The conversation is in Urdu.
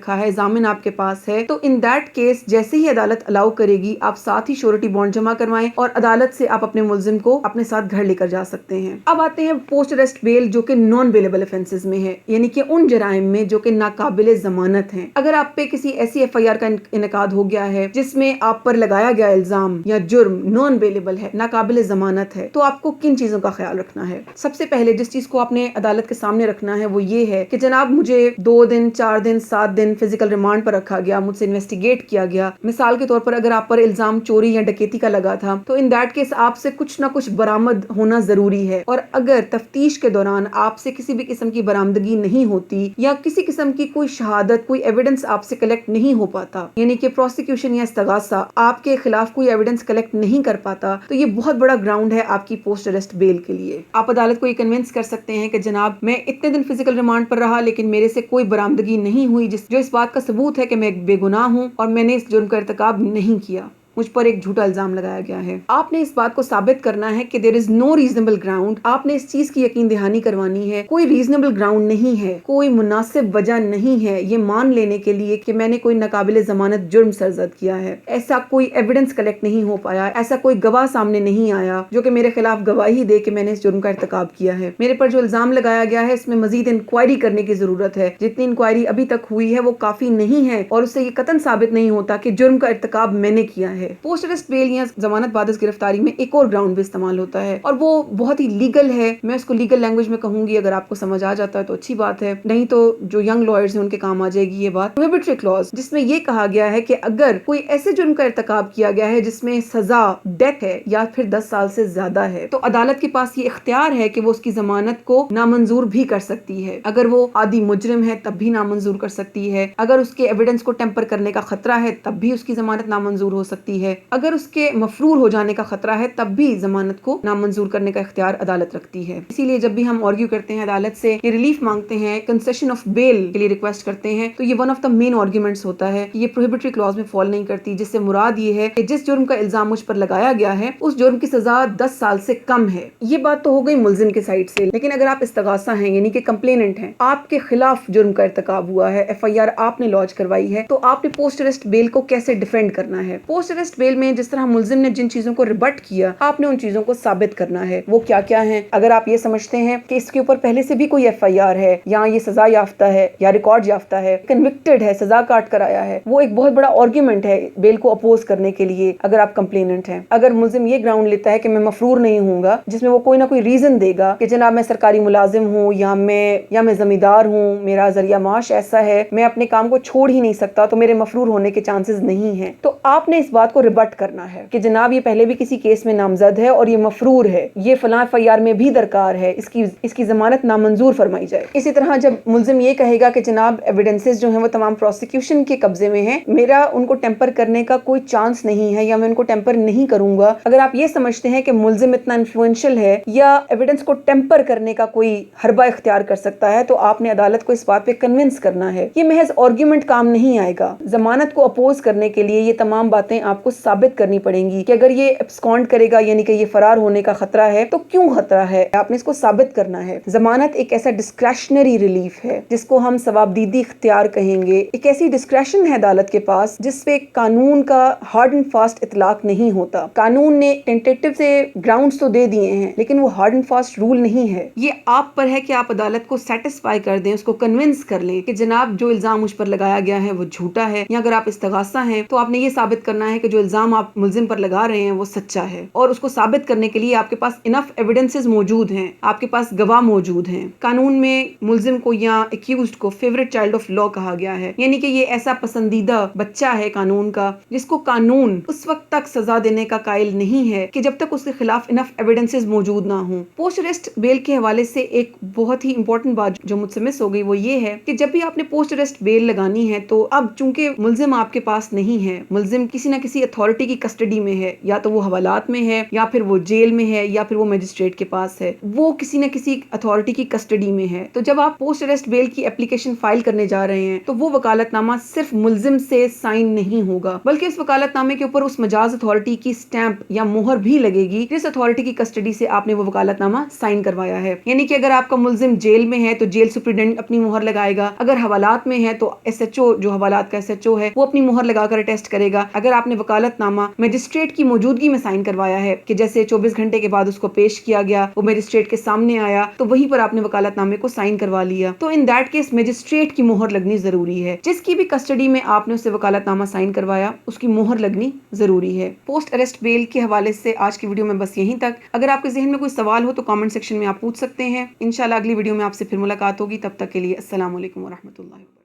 رکھا ہے, ضامن آپ کے پاس ہے, تو ان دیٹ کیس جیسے ہی عدالت الاؤ کرے گی آپ ساتھ ہی شورٹی بانڈ جمع کروائیں اور عدالت سے آپ اپنے ملزم کو اپنے ساتھ گھر لے کر جا سکتے ہیں. اب آتے ہیں پوسٹ اریسٹ بیل جو کہ نان بیلیبل افینسز میں ہے, یعنی کہ ان جرائم میں جو کہ ناقابل ضمانت ہیں. اگر آپ پہ کسی ایسی ایف آئی آر کا انعقاد ہو گیا ہے جس میں آپ پر لگایا گیا الزام یا جرم نان بیلیبل ہے, ناقابل ضمانت ہے, تو آپ کو کن چیزوں کا خیال رکھنا ہے؟ سب سے پہلے جس چیز کو آپ نے عدالت کے سامنے رکھنا ہے وہ یہ ہے کہ جناب مجھے 2 دن 4 دن 7 دن فزیکل ریمانڈ پر رکھا گیا, مجھ سے انویسٹیگیٹ کیا گیا. مثال کے طور پر اگر آپ پر الزام چوری یا ڈکیتی کا لگا تھا تو ان دیٹ کیس آپ سے کچھ نہ کچھ برآمد ہونا ضروری ہے, اور اگر تفتیش کے دوران آپ سے کسی بھی قسم کی برآمدگی نہیں ہوتی یا کسی قسم کی کوئی شہادت کوئی ایویڈنس آپ سے کلیکٹ نہیں ہو پاتا, یعنی کہ پروسیکیوشن یا استغاثہ آپ کے خلاف کوئی ایویڈنس کلیکٹ نہیں کر پاتا, تو یہ بہت بڑا گراؤنڈ ہے آپ کی پوسٹ اریسٹ بیل کے لیے. آپ عدالت کو یہ کنونس کر سکتے ہیں کہ جناب میں اتنے دن فزیکل ریمانڈ پر رہا لیکن میرے سے کوئی برآمدگی نہیں ہوئی جو اس بات کا ثبوت ہے کہ میں بے گناہ ہوں اور میں نے اس جرم کا ارتکاب نہیں کیا, مجھ پر ایک جھوٹا الزام لگایا گیا ہے. آپ نے اس بات کو ثابت کرنا ہے کہ دیر از نو ریزنیبل گراؤنڈ. آپ نے اس چیز کی یقین دہانی کروانی ہے کوئی ریزنیبل گراؤنڈ نہیں ہے, کوئی مناسب وجہ نہیں ہے یہ مان لینے کے لیے کہ میں نے کوئی ناقابل ضمانت جرم سرزد کیا ہے. ایسا کوئی ایویڈنس کلیکٹ نہیں ہو پایا, ایسا کوئی گواہ سامنے نہیں آیا جو کہ میرے خلاف گواہی دے کہ میں نے اس جرم کا ارتکاب کیا ہے. میرے پر جو الزام لگایا گیا ہے اس میں مزید انکوائری کرنے کی ضرورت ہے. جتنی انکوائری ابھی تک ہوئی ہے وہ کافی نہیں ہے اور اس سے یہ قطعاً ثابت نہیں ہوتا کہ جرم کا ارتکاب میں نے کیا ہے. پوسٹ اریسٹ بیل یا ضمانت بعد از گرفتاری میں ایک اور گراؤنڈ بھی استعمال ہوتا ہے اور وہ بہت ہی لیگل ہے. میں اس کو لیگل لینگویج میں کہوں گی, اگر آپ کو سمجھ آ جاتا ہے تو اچھی بات ہے, نہیں تو جو ینگ لائرز ہیں ان کے کام آ جائے گی یہ بات. پروہیبٹری کلوز, جس میں یہ کہا گیا ہے کہ اگر کوئی ایسے جرم کا ارتکاب کیا گیا ہے جس میں سزا ڈیتھ ہے یا پھر 10 سال سے زیادہ ہے, تو عدالت کے پاس یہ اختیار ہے کہ وہ اس کی ضمانت کو نامنظور بھی کر سکتی ہے. اگر وہ عادی مجرم ہے تب بھی نامنظور کر سکتی ہے, اگر اس کے ایویڈنس کو ٹیمپر کرنے کا خطرہ ہے تب بھی اس کی ضمانت نامنظور ہو سکتی ہے, اگر اس کے مفرور ہو جانے کا خطرہ ہے تب بھی ضمانت کو نامنظور کرنے کا اختیار عدالت رکھتی ہے. اسی لیے جب بھی ہم آرگیو کرتے ہیں عدالت سے یہ ریلیف مانگتے ہیں, کنسیشن آف بیل کے لیے ریکویسٹ کرتے ہیں, تو یہ one of the main arguments ہوتا ہے کہ یہ پروہیبٹری کلاز میں فال نہیں کرتی, جس سے مراد یہ ہے کہ جس جرم کا الزام مجھ پر لگایا گیا ہے اس جرم کی سزا 10 سال سے کم ہے. یہ بات تو ہو گئی ملزم کے سائڈ سے, لیکن اگر آپ استغاثہ ہیں یعنی کہ کمپلیننٹ ہیں, آپ کے خلاف جرم کا ارتکاب ہوا ہے, ایف آئی آر آپ نے لانچ کروائی ہے, تو آپ نے پوسٹ اریسٹ بیل کو کیسے ڈیفینڈ کرنا ہے؟ پوسٹ اریسٹ بیل میں جس طرح ملزم نے جن چیزوں کو ریبٹ کیا آپ نے ان چیزوں کو ثابت کرنا ہے. وہ کیا کیا ہیں؟ اگر آپ یہ سمجھتے ہیں کہ اس کے اوپر پہلے سے بھی کوئی ایف آئی آر ہے یا یہ سزا یافتہ ہے یا ریکارڈ یافتہ ہے, کنوکٹڈ ہے, سزا کاٹ کر آیا ہے, وہ ایک بہت بڑا آرگیومنٹ ہے بیل کو اپوز کرنے کے لیے. اگر آپ کمپلیننٹ ہیں, اگر ملزم یہ گراؤنڈ لیتا ہے کہ میں مفرور نہیں ہوں گا, جس میں وہ کوئی نہ کوئی ریزن دے گا کہ جناب میں سرکاری ملازم ہوں یا میں زمیندار ہوں, میرا ذریعہ معاش ایسا ہے, میں اپنے کام کو چھوڑ ہی نہیں سکتا, تو میرے مفرور ہونے کے چانسز نہیں ہیں, تو آپ نے اس بات کو ریبٹ کرنا ہے کہ جناب یہ پہلے بھی کسی کیس میں نامزد ہے اور یہ مفرور ہے, یہ فلاں ایف آئی آر میں بھی درکار ہے, اس کی ضمانت نامنظور فرمائی جائے. اسی طرح جب ملزم یہ کہے گا کہ جناب ایویڈنسز جو ہیں وہ تمام پروسیکیوشن کے قبضے میں ہیں, میرا ان کو ٹیمپر کرنے کا کوئی چانس نہیں ہے یا میں ان کو ٹیمپر نہیں کروں گا, اگر آپ یہ سمجھتے ہیں کہ ملزم اتنا انفلوئنشل ہے یا ایویڈنس کو ٹیمپر کرنے کا کوئی حربہ اختیار کر سکتا ہے, تو آپ نے عدالت کو اس بات پہ کنونس کرنا ہے. یہ محض آرگیومنٹ کام نہیں آئے گا. ضمانت کو اپوز کرنے کے لیے یہ تمام باتیں آپ کو ثابت کرنی پڑیں گی کہ اگر یہ ابسکونڈ کرے گا یعنی کہ یہ فرار ہونے کا خطرہ ہے تو کیوں خطرہ ہے, آپ نے اس کو ثابت کرنا ہے. ضمانت ایک ایسا ڈسکریشنری ریلیف ہے جس کو ہم ثوابدیدی اختیار کہیں گے. ایک ایسی ڈسکریشن ہے عدالت کے پاس جس پہ قانون کا ہارڈ اینڈ فاسٹ اطلاق نہیں ہوتا. قانون نے ٹینٹیٹو سے گراؤنڈز تو دے دیے ہیں لیکن وہ ہارڈ اینڈ فاسٹ رول نہیں ہے. یہ آپ پر ہے کہ آپ عدالت کو سیٹسفائی کر دیں, اس کو کنونس کر لیں کہ جناب جو الزام مجھ پر لگایا گیا ہے وہ جھوٹا ہے, یا اگر آپ استغاثہ ہیں تو آپ نے یہ ثابت کرنا ہے کہ جو الزام آپ ملزم پر لگا رہے ہیں وہ سچا ہے, اور اس کو ثابت کرنے کے لیے آپ کے پاس انف ایویڈنسز موجود ہیں, آپ کے پاس گواہ موجود ہیں. قانون میں ملزم کو یا ایکیوزڈ کو فیورٹ چائلڈ آف لا کہا گیا ہے, یعنی کہ یہ ایسا پسندیدہ بچہ ہے قانون کا جس کو قانون اس وقت تک سزا دینے کا قائل نہیں ہے کہ جب تک اس کے خلاف انف ایویڈنسز موجود نہ ہوں. پوسٹ اریسٹ بیل کے حوالے سے ایک بہت ہی امپورٹنٹ بات جو مجھ سے مس ہو گئی وہ یہ ہے کہ جب بھی آپ نے پوسٹ اریسٹ بیل لگانی ہے تو اب چونکہ ملزم آپ کے پاس نہیں ہے, ملزم کسی نہ کسی کسی اتھارٹی کی کسٹڈی میں ہے، یا تو وہ حوالات میں ہے، یا پھر وہ جیل میں ہے، یا پھر وہ میجسٹریٹ کے پاس ہے، وہ کسی نہ کسی اتھارٹی کی کسٹڈی میں ہے، تو جب آپ پوسٹ اریسٹ بیل کی اپلیکیشن فائل کرنے جا رہے ہیں تو وہ وکالت نامہ صرف ملزم سے سائن نہیں ہوگا، بلکہ اس وکالت نامے کے اوپر اس مجاز اتھارٹی کی سٹیمپ یا مہر بھی لگے گی جس اتھارٹی کی کسٹڈی سے آپ نے وہ وکالت نامہ سائن کروایا ہے۔ یعنی کہ اگر آپ کا ملزم جیل میں ہے تو جیل سپرنٹینڈنٹ اپنی مہر لگائے گا، اگر حوالات میں ہے تو ایس ایچ او، جو حوالات کا ایس ایچ او ہے، وہ اپنی مہر لگا کر اٹیسٹ کرے گا۔ اگر آپ نے وکالت نامہ میجسٹریٹ کی موجودگی میں سائن کروایا ہے کہ جیسے 24 گھنٹے کے بعد اس کو پیش کیا گیا، وہ میجسٹریٹ کے سامنے آیا، تو وہیں پر آپ نے وکالت نامے کو سائن کروا لیا، تو ان دیٹ کیس میجسٹریٹ کی مہر لگنی ضروری ہے۔ جس کی بھی کسٹڈی میں آپ نے اسے وکالت نامہ سائن کروایا اس کی مہر لگنی ضروری ہے۔ پوسٹ اریسٹ بیل کے حوالے سے آج کی ویڈیو میں بس یہیں تک۔ اگر آپ کے ذہن میں کوئی سوال ہو تو کامنٹ سیکشن میں آپ پوچھ سکتے ہیں۔ انشاءاللہ اگلی ویڈیو میں آپ سے پھر ملاقات ہوگی، تب تک کے لیے السلام علیکم ورحمۃ اللہ۔